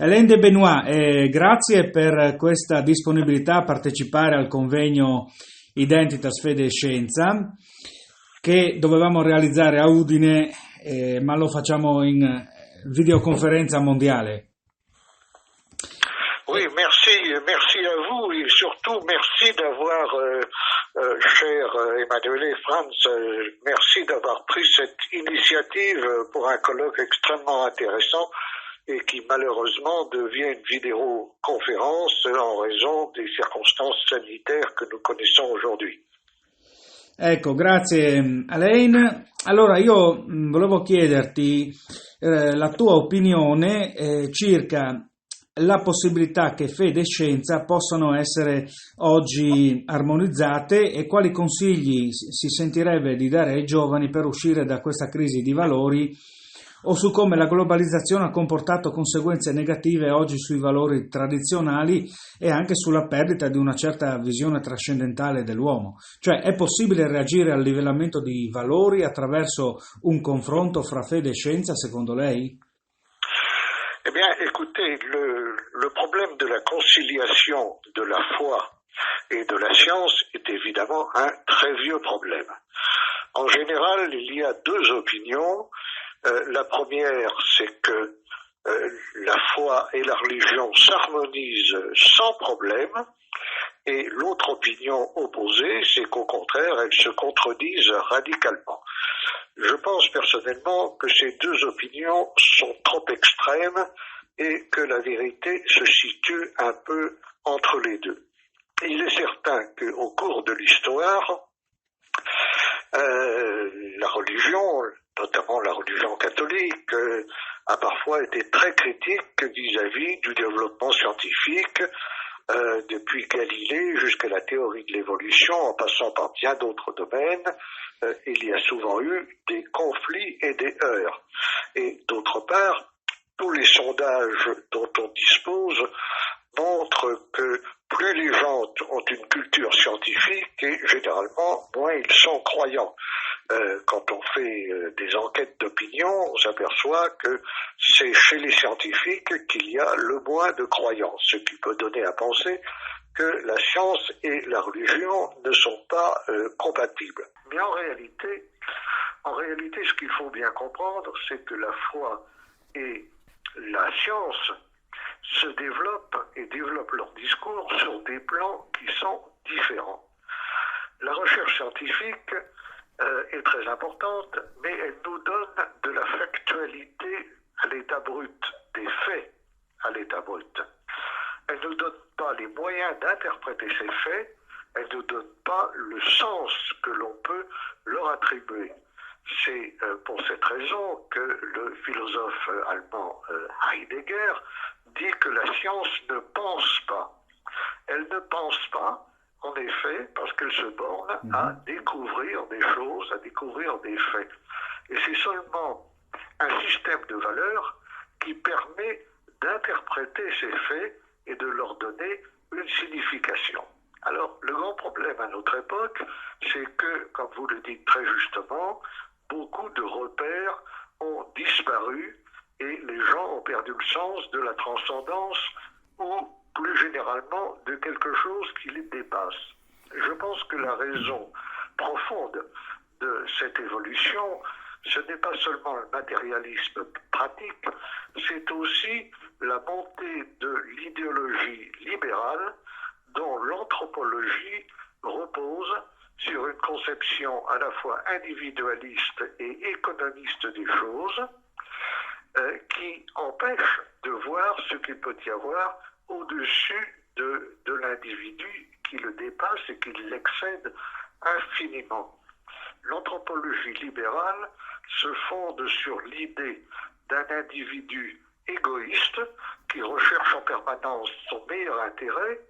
Alain de Benoit, grazie per questa disponibilità a partecipare al convegno Identitas Fede e Scienza che dovevamo realizzare a Udine, ma lo facciamo in videoconferenza mondiale. Oui, merci à vous et surtout merci d'avoir, cher Emmanuel et Franz, merci d'avoir pris cette initiative pour un colloque extrêmement intéressant et qui malheureusement devient une vidéoconférence en raison des circonstances sanitaires que nous connaissons aujourd'hui. Ecco, grazie Alain. Allora io volevo chiederti la tua opinione circa la possibilità che fede e scienza possano essere oggi armonizzate e quali consigli si sentirebbe di dare ai giovani per uscire da questa crisi di valori o su come la globalizzazione ha comportato conseguenze negative oggi sui valori tradizionali e anche sulla perdita di una certa visione trascendentale dell'uomo. Cioè, è possibile reagire al livellamento di valori attraverso un confronto fra fede e scienza, secondo lei? Eh bien, écoutez, le problème de la conciliation de la foi et de la science est évidemment un très vieux problème. En général, il y a deux opinions. La première, c'est que la foi et la religion s'harmonisent sans problème, et l'autre opinion opposée, c'est qu'au contraire, elles se contredisent radicalement. Je pense personnellement que ces deux opinions sont trop extrêmes et que la vérité se situe un peu entre les deux. Il est certain qu'au cours de l'histoire, la religion, notamment la religion catholique, a parfois été très critique vis-à-vis du développement scientifique, depuis Galilée jusqu'à la théorie de l'évolution, en passant par bien d'autres domaines. Il y a souvent eu des conflits et des heurts. Et d'autre part, tous les sondages dont on dispose montrent que plus les gens ont une culture scientifique et généralement moins ils sont croyants. Quand on fait des enquêtes d'opinion, on s'aperçoit que c'est chez les scientifiques qu'il y a le moins de croyants, ce qui peut donner à penser que la science et la religion ne sont pas compatibles. Mais en réalité, ce qu'il faut bien comprendre, c'est que la foi et la science se développent et développent leur discours sur des plans qui sont différents. La recherche scientifique est très importante, mais elle nous donne de la factualité à l'état brut, des faits à l'état brut. Elle ne nous donne pas les moyens d'interpréter ces faits, elle ne nous donne pas le sens que l'on peut leur attribuer. C'est pour cette raison que le philosophe allemand Heidegger dit que la science ne pense pas. Elle ne pense pas, en effet, parce qu'elle se borne à découvrir des choses, à découvrir des faits. Et c'est seulement un système de valeurs qui permet d'interpréter ces faits et de leur donner une signification. Alors, le grand problème à notre époque, c'est que, comme vous le dites très justement, beaucoup de repères ont disparu et les gens ont perdu le sens de la transcendance ou, plus généralement, de quelque chose qui les dépasse. Je pense que la raison profonde de cette évolution, ce n'est pas seulement le matérialisme pratique, c'est aussi la montée de l'idéologie libérale dont l'anthropologie repose sur une conception à la fois individualiste et économiste des choses, qui empêche de voir ce qu'il peut y avoir au-dessus de l'individu qui le dépasse et qui l'excède infiniment. L'anthropologie libérale se fonde sur l'idée d'un individu égoïste qui recherche en permanence son meilleur intérêt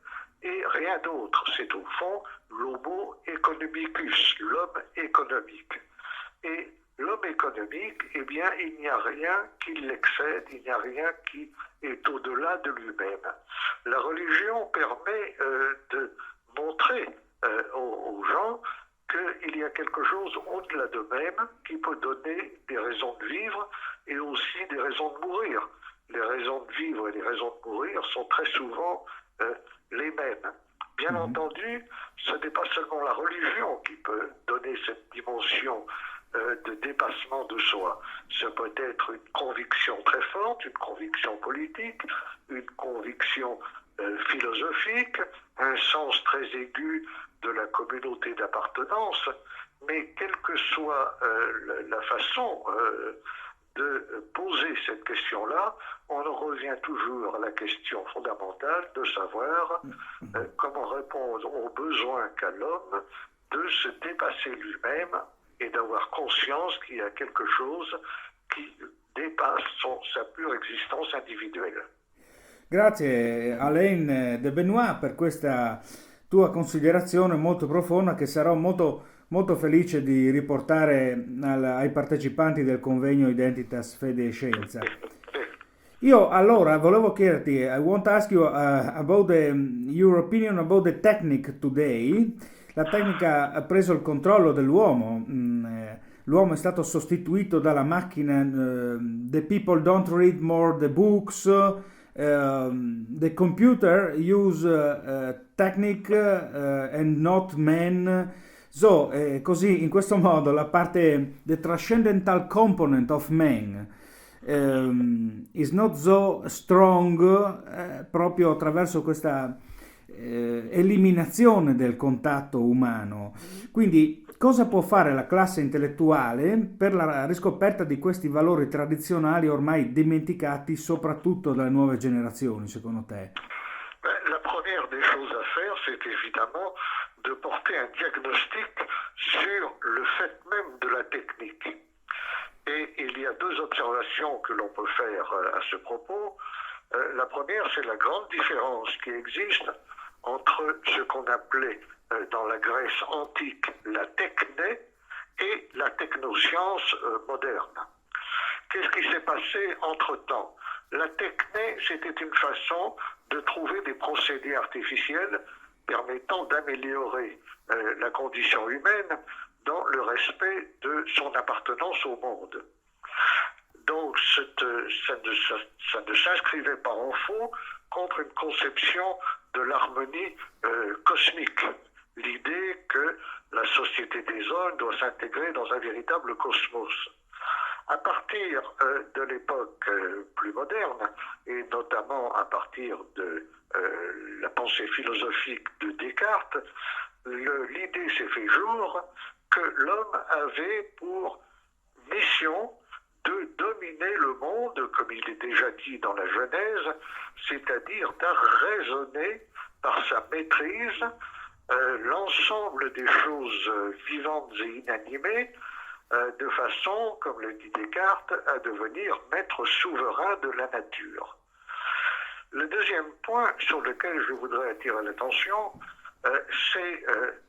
et rien d'autre. C'est au fond l'homo economicus, l'homme économique. Et l'homme économique, eh bien, il n'y a rien qui l'excède, il n'y a rien qui est au-delà de lui-même. La religion permet de montrer aux gens qu'il y a quelque chose au-delà d'eux-mêmes qui peut donner des raisons de vivre et aussi des raisons de mourir. les raisons de vivre et les raisons de mourir sont très souvent les mêmes. Bien entendu, ce n'est pas seulement la religion qui peut donner cette dimension de dépassement de soi. Ce peut être une conviction très forte, une conviction politique, une conviction philosophique, un sens très aigu de la communauté d'appartenance, mais quelle que soit la façon de poser cette question-là, on en revient toujours à la question fondamentale de savoir comment répondre aux besoins qu'a l'homme de se dépasser lui-même et d'avoir conscience qu'il y a quelque chose qui dépasse sa pure existence individuelle. Grazie Alain de Benoit per questa tua considerazione molto profonda che sarò molto felice di riportare ai partecipanti del convegno Identitas, Fede e Scienza. Io allora volevo chiederti, I want to ask you about your opinion about the technique today. La tecnica ha preso il controllo dell'uomo, l'uomo è stato sostituito dalla macchina, the people don't read more the books, the computer use technique and not man. So, così in questo modo la parte, the transcendental component of man is not so strong proprio attraverso questa eliminazione del contatto umano. Quindi cosa può fare la classe intellettuale per la riscoperta di questi valori tradizionali ormai dimenticati soprattutto dalle nuove generazioni, secondo te? La première des choses à faire, c'est évidemment de porter un diagnostic sur le fait même de la technique. Et il y a deux observations que l'on peut faire à ce propos. La première, c'est la grande différence qui existe entre ce qu'on appelait dans la Grèce antique la techné et la technoscience moderne. Qu'est-ce qui s'est passé entre-temps? La techné, c'était une façon de trouver des procédés artificiels permettant d'améliorer la condition humaine dans le respect de son appartenance au monde. Donc ça ne s'inscrivait pas en faux contre une conception de l'harmonie cosmique. L'idée que la société des hommes doit s'intégrer dans un véritable cosmos. À partir de l'époque plus moderne, et notamment à partir de la pensée philosophique de Descartes, l'idée s'est fait jour que l'homme avait pour mission de dominer le monde, comme il est déjà dit dans la Genèse, c'est-à-dire d'arraisonner par sa maîtrise l'ensemble des choses vivantes et inanimées, de façon, comme le dit Descartes, à devenir maître souverain de la nature. Le deuxième point sur lequel je voudrais attirer l'attention, c'est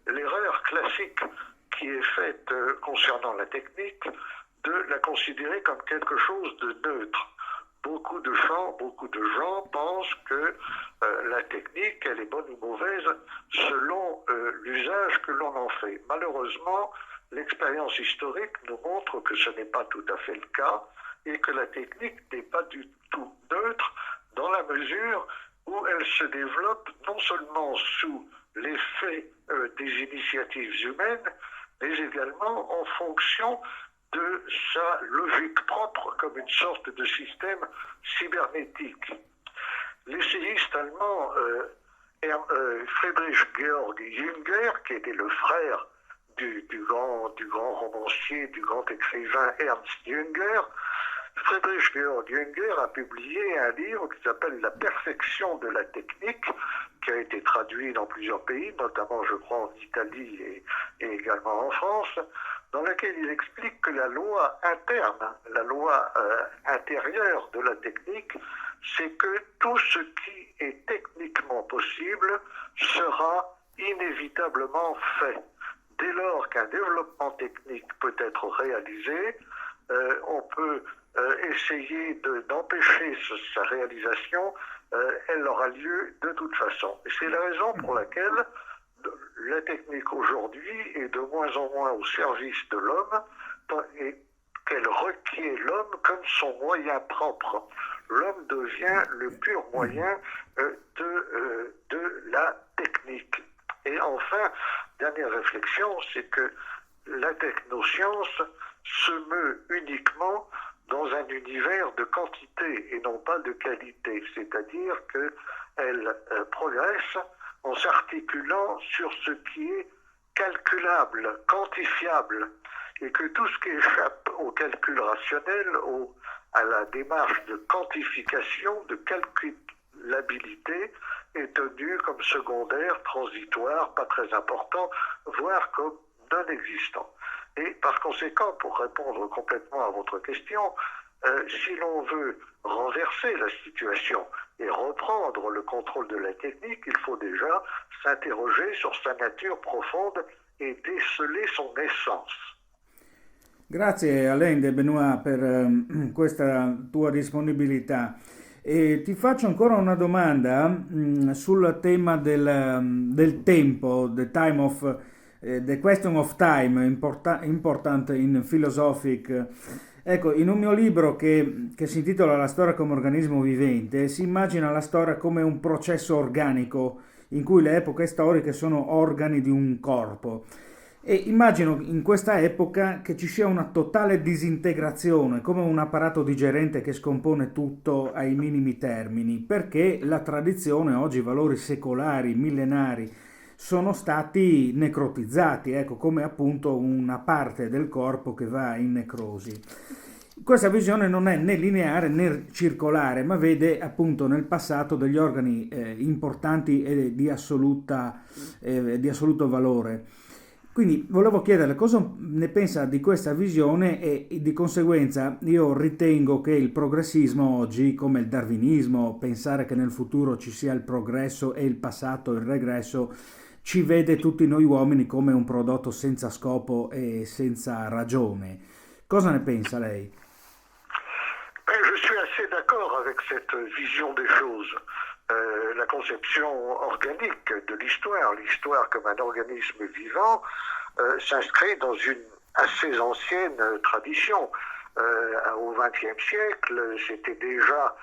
l'erreur classique qui est faite concernant la technique, de la considérer comme quelque chose de neutre. Beaucoup de gens pensent que la technique, elle est bonne ou mauvaise selon l'usage que l'on en fait. Malheureusement, l'expérience historique nous montre que ce n'est pas tout à fait le cas et que la technique n'est pas du tout neutre dans la mesure où elle se développe non seulement sous l'effet des initiatives humaines, mais également en fonction de sa logique propre comme une sorte de système cybernétique. L'essayiste allemand Friedrich Georg Jünger, qui était le frère du grand romancier, du grand écrivain Ernst Jünger, Friedrich Georg Jünger a publié un livre qui s'appelle La perfection de la technique, qui a été traduit dans plusieurs pays, notamment je crois en Italie et également en France, dans laquelle il explique que la loi interne, la loi intérieure de la technique, c'est que tout ce qui est techniquement possible sera inévitablement fait. Dès lors qu'un développement technique peut être réalisé, on peut essayer d'empêcher sa réalisation, elle aura lieu de toute façon. Et c'est la raison pour laquelle la technique aujourd'hui est de moins en moins au service de l'homme et qu'elle requiert l'homme comme son moyen propre. l'homme devient le pur moyen de la technique. Et enfin, dernière réflexion, c'est que la technoscience se meut uniquement dans un univers de quantité et non pas de qualité, c'est-à-dire qu'elle progresse en s'articulant sur ce qui est calculable, quantifiable, et que tout ce qui échappe au calcul rationnel, à la démarche de quantification, de calculabilité, est tenu comme secondaire, transitoire, pas très important, voire comme non existant. Et par conséquent, pour répondre complètement à votre question, si l'on veut renverser la situation et reprendre le contrôle de la technique, il faut déjà s'interroger sur sa nature profonde e déceler son essence. Grazie Alain de Benoit per questa tua disponibilità. E ti faccio ancora una domanda sul tema del tempo, the question of time, important in philosophic. Ecco, in un mio libro che si intitola La storia come organismo vivente, si immagina la storia come un processo organico in cui le epoche storiche sono organi di un corpo. E immagino in questa epoca che ci sia una totale disintegrazione, come un apparato digerente che scompone tutto ai minimi termini, perché la tradizione, oggi i valori secolari, millenari, sono stati necrotizzati, ecco, come appunto una parte del corpo che va in necrosi. Questa visione non è né lineare né circolare, ma vede appunto nel passato degli organi importanti e di assoluto valore. Quindi volevo chiederle cosa ne pensa di questa visione e di conseguenza io ritengo che il progressismo oggi, come il darwinismo, pensare che nel futuro ci sia il progresso e il passato, il regresso, ci vede tutti noi uomini come un prodotto senza scopo e senza ragione. Cosa ne pensa lei? Je suis assez d'accord avec cette vision des choses. La conception organique de l'histoire comme un organisme vivant, s'inscrit dans une assez ancienne tradition. Au XXe siècle, c'était déjà,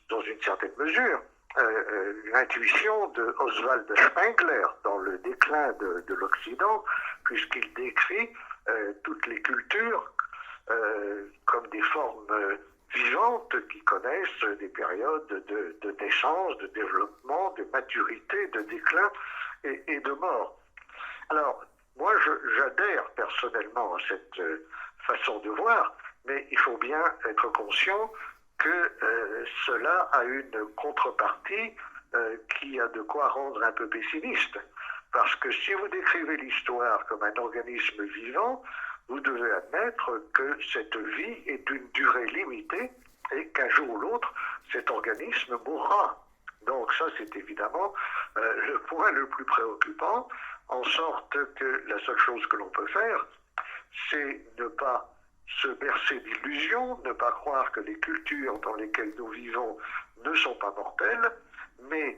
dans une certaine mesure, l'intuition de Oswald Spengler dans le déclin de l'Occident, puisqu'il décrit toutes les cultures comme des formes vivantes qui connaissent des périodes de naissance, de développement, de maturité, de déclin et de mort. Alors, moi, j'adhère personnellement à cette façon de voir, mais il faut bien être conscient que cela a une contrepartie qui a de quoi rendre un peu pessimiste. Parce que si vous décrivez l'histoire comme un organisme vivant, vous devez admettre que cette vie est d'une durée limitée et qu'un jour ou l'autre, cet organisme mourra. Donc ça, c'est évidemment le point le plus préoccupant, en sorte que la seule chose que l'on peut faire, c'est ne pas se bercer d'illusions, ne pas croire que les cultures dans lesquelles nous vivons ne sont pas mortelles, mais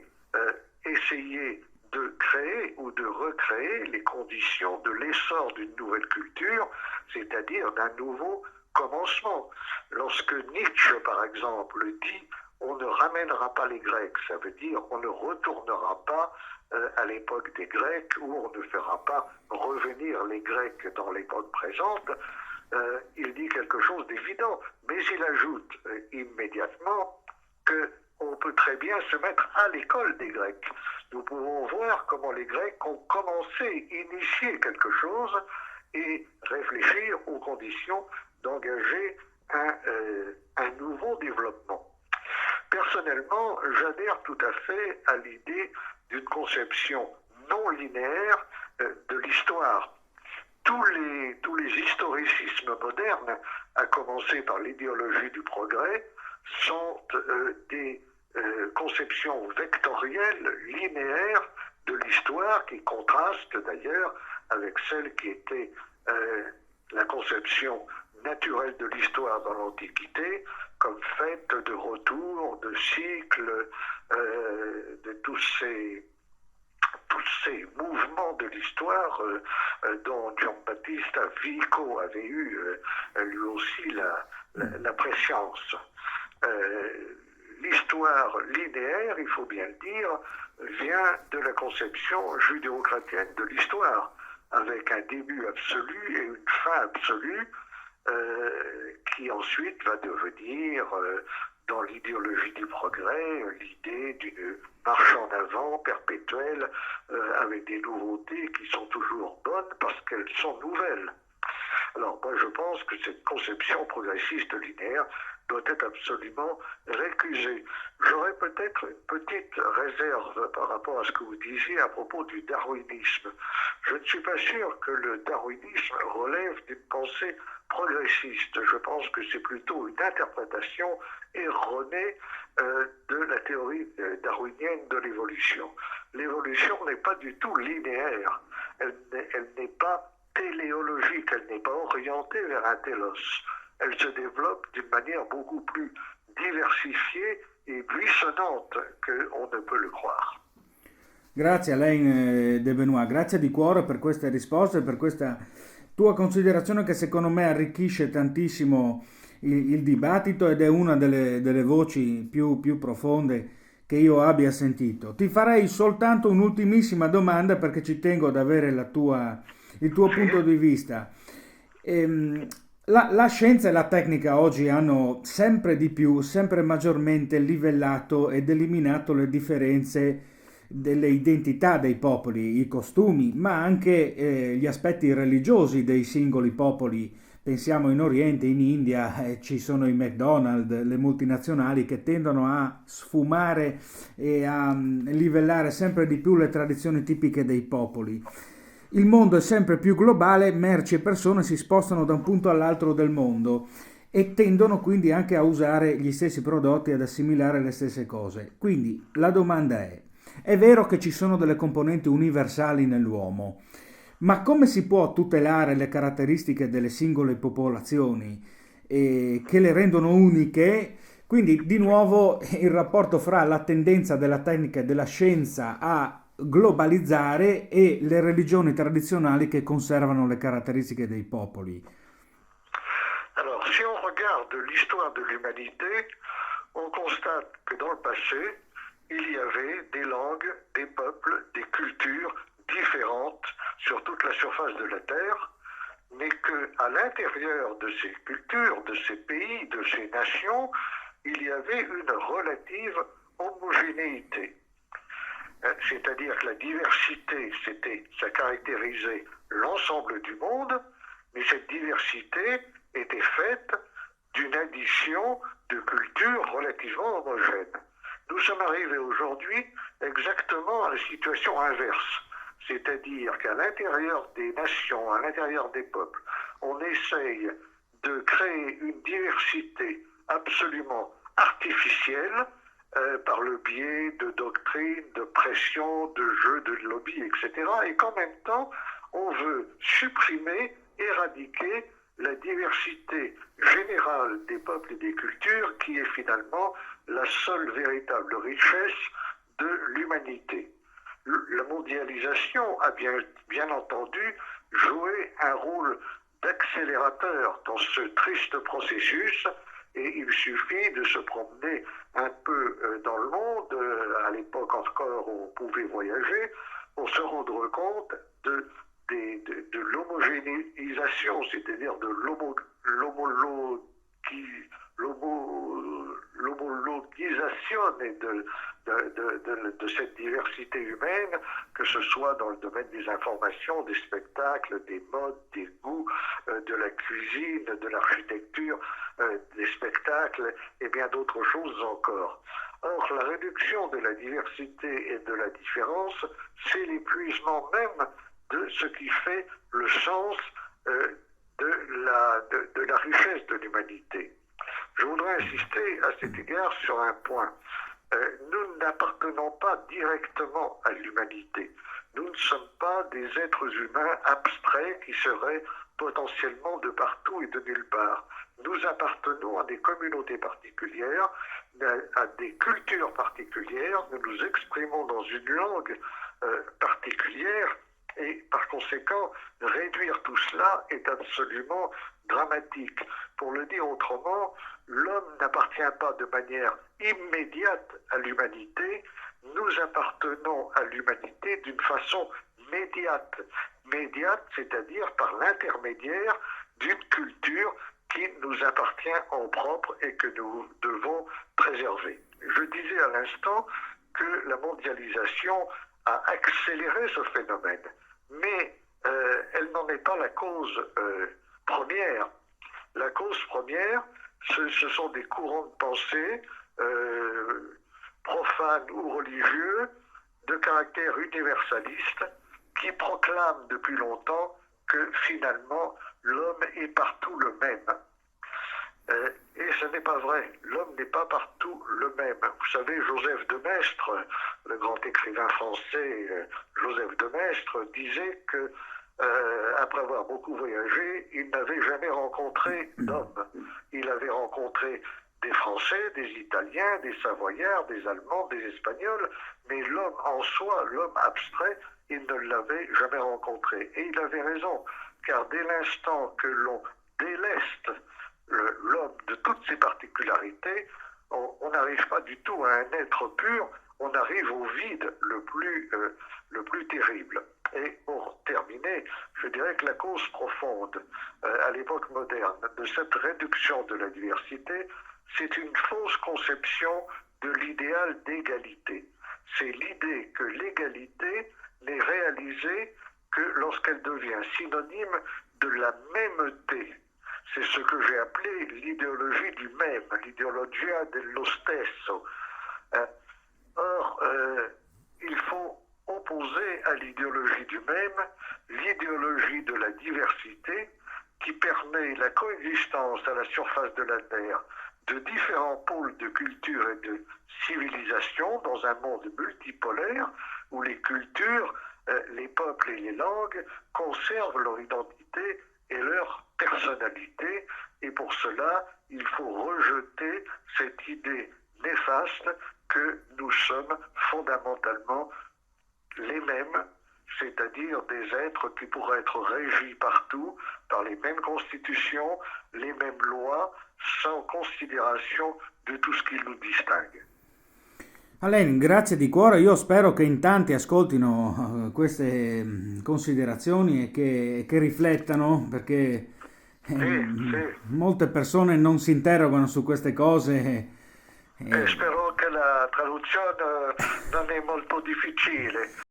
essayer de créer ou de recréer les conditions de l'essor d'une nouvelle culture, c'est-à-dire d'un nouveau commencement. Lorsque Nietzsche, par exemple, dit « on ne ramènera pas les Grecs », ça veut dire « on ne retournera pas à l'époque des Grecs ou on ne fera pas revenir les Grecs dans l'époque présente », il dit quelque chose d'évident, mais il ajoute immédiatement qu'on peut très bien se mettre à l'école des Grecs. Nous pouvons voir comment les Grecs ont commencé, initier quelque chose et réfléchir aux conditions d'engager un nouveau développement. Personnellement, j'adhère tout à fait à l'idée d'une conception non linéaire de l'histoire. Tous les historicismes modernes, à commencer par l'idéologie du progrès, sont des conceptions vectorielles, linéaires de l'histoire qui contrastent d'ailleurs avec celle qui était la conception naturelle de l'histoire dans l'Antiquité, comme faite de retours, de cycles, de tous ces mouvements de l'histoire dont Giambattista Vico avait eu lui aussi la préscience. l'histoire linéaire, il faut bien le dire, vient de la conception judéo-chrétienne de l'histoire, avec un début absolu et une fin absolue, qui ensuite va devenir, dans l'idéologie du progrès, l'idée d'une marche en avant perpétuelle, avec des nouveautés qui sont toujours bonnes parce qu'elles sont nouvelles. Alors moi je pense que cette conception progressiste linéaire doit être absolument récusée. J'aurais peut-être une petite réserve par rapport à ce que vous disiez à propos du darwinisme. Je ne suis pas sûr que le darwinisme relève d'une pensée progressiste. Je pense que c'est plutôt une interprétation erronée de la théorie darwinienne de l'évolution. L'évolution n'est pas du tout linéaire. Elle n'est pas téléologique, elle n'est pas orientée vers un télos. Elle se développe d'une manière beaucoup plus diversifiée e buissonnante qu'on ne peut le croire. Grazie Alain De Benoit, grazie di cuore per queste risposte, per questa tua considerazione che secondo me arricchisce tantissimo il dibattito ed è una delle voci più profonde che io abbia sentito. Ti farei soltanto un'ultimissima domanda perché ci tengo ad avere il tuo punto di vista. La scienza e la tecnica oggi hanno sempre di più, sempre maggiormente livellato ed eliminato le differenze delle identità dei popoli, i costumi, ma anche gli aspetti religiosi dei singoli popoli. Pensiamo in Oriente, in India, ci sono i McDonald's, le multinazionali che tendono a sfumare e a livellare sempre di più le tradizioni tipiche dei popoli. Il mondo è sempre più globale, merci e persone si spostano da un punto all'altro del mondo e tendono quindi anche a usare gli stessi prodotti e ad assimilare le stesse cose. Quindi la domanda è vero che ci sono delle componenti universali nell'uomo, ma come si può tutelare le caratteristiche delle singole popolazioni che le rendono uniche? Quindi di nuovo il rapporto fra la tendenza della tecnica e della scienza a globalizzare e le religioni tradizionali che conservano le caratteristiche dei popoli. Alors, si on regarde l'histoire de l'humanité, on constate que dans le passé, il y avait des langues, des peuples, des cultures différentes sur toute la surface de la Terre, mais qu'à l'intérieur de ces cultures, de ces pays, de ces nations, il y avait une relative homogénéité. C'est-à-dire que la diversité, ça caractérisait l'ensemble du monde, mais cette diversité était faite d'une addition de cultures relativement homogènes. Nous sommes arrivés aujourd'hui exactement à la situation inverse, c'est-à-dire qu'à l'intérieur des nations, à l'intérieur des peuples, on essaye de créer une diversité absolument artificielle par le biais de doctrines, de pression, de jeux, de lobby, etc. Et qu'en même temps, on veut supprimer, éradiquer la diversité générale des peuples et des cultures qui est finalement la seule véritable richesse de l'humanité. La mondialisation a bien entendu joué un rôle d'accélérateur dans ce triste processus et il suffit de se promener un peu dans le monde, à l'époque encore où on pouvait voyager, pour se rendre compte de l'homogénéisation, c'est-à-dire de l'homologisation et de cette diversité humaine, que ce soit dans le domaine des informations, des spectacles, des modes, des goûts, de la cuisine, de l'architecture, des spectacles et bien d'autres choses encore. Or, la réduction de la diversité et de la différence, c'est l'épuisement même de ce qui fait le sens de la richesse de l'humanité. Je voudrais insister à cet égard sur un point. Nous n'appartenons pas directement à l'humanité. Nous ne sommes pas des êtres humains abstraits qui seraient potentiellement de partout et de nulle part. Nous appartenons à des communautés particulières, à des cultures particulières, nous nous exprimons dans une langue particulière Et par conséquent, réduire tout cela est absolument dramatique. Pour le dire autrement, l'homme n'appartient pas de manière immédiate à l'humanité, nous appartenons à l'humanité d'une façon médiate. Médiate, c'est-à-dire par l'intermédiaire d'une culture qui nous appartient en propre et que nous devons préserver. Je disais à l'instant que la mondialisation a accéléré ce phénomène, mais elle n'en est pas la cause première. La cause première, ce sont des courants de pensée profanes ou religieux de caractère universaliste qui proclament depuis longtemps que finalement l'homme est partout le même. Et ce n'est pas vrai. L'homme n'est pas partout le même. Vous savez, Joseph de Maistre, le grand écrivain français Joseph de Maistre, disait que après avoir beaucoup voyagé, il n'avait jamais rencontré d'homme. Il avait rencontré des Français, des Italiens, des Savoyards, des Allemands, des Espagnols, mais l'homme en soi, l'homme abstrait, il ne l'avait jamais rencontré. Et il avait raison, car dès l'instant que l'on déleste l'homme de toutes ses particularités, on n'arrive pas du tout à un être pur, on arrive au vide le plus terrible. Et pour terminer, je dirais que la cause profonde à l'époque moderne de cette réduction de la diversité, c'est une fausse conception de l'idéal d'égalité. C'est l'idée que l'égalité n'est réalisée que lorsqu'elle devient synonyme de la mêmeté. C'est ce que j'ai appelé l'idéologie du même, l'idéologia dello stesso. Or, il faut opposer à l'idéologie du même l'idéologie de la diversité qui permet la coexistence à la surface de la Terre de différents pôles de culture et de civilisation dans un monde multipolaire où les cultures, les peuples et les langues conservent leur identité et leur personnalité, et pour cela, il faut rejeter cette idée néfaste que nous sommes fondamentalement les mêmes, c'est-à-dire des êtres qui pourraient être régis partout par les mêmes constitutions, les mêmes lois, sans considération de tout ce qui nous distingue. Alain, grazie di cuore, io spero che in tanti ascoltino queste considerazioni e che riflettano, perché molte persone non si interrogano su queste cose. Spero che la traduzione non è molto difficile.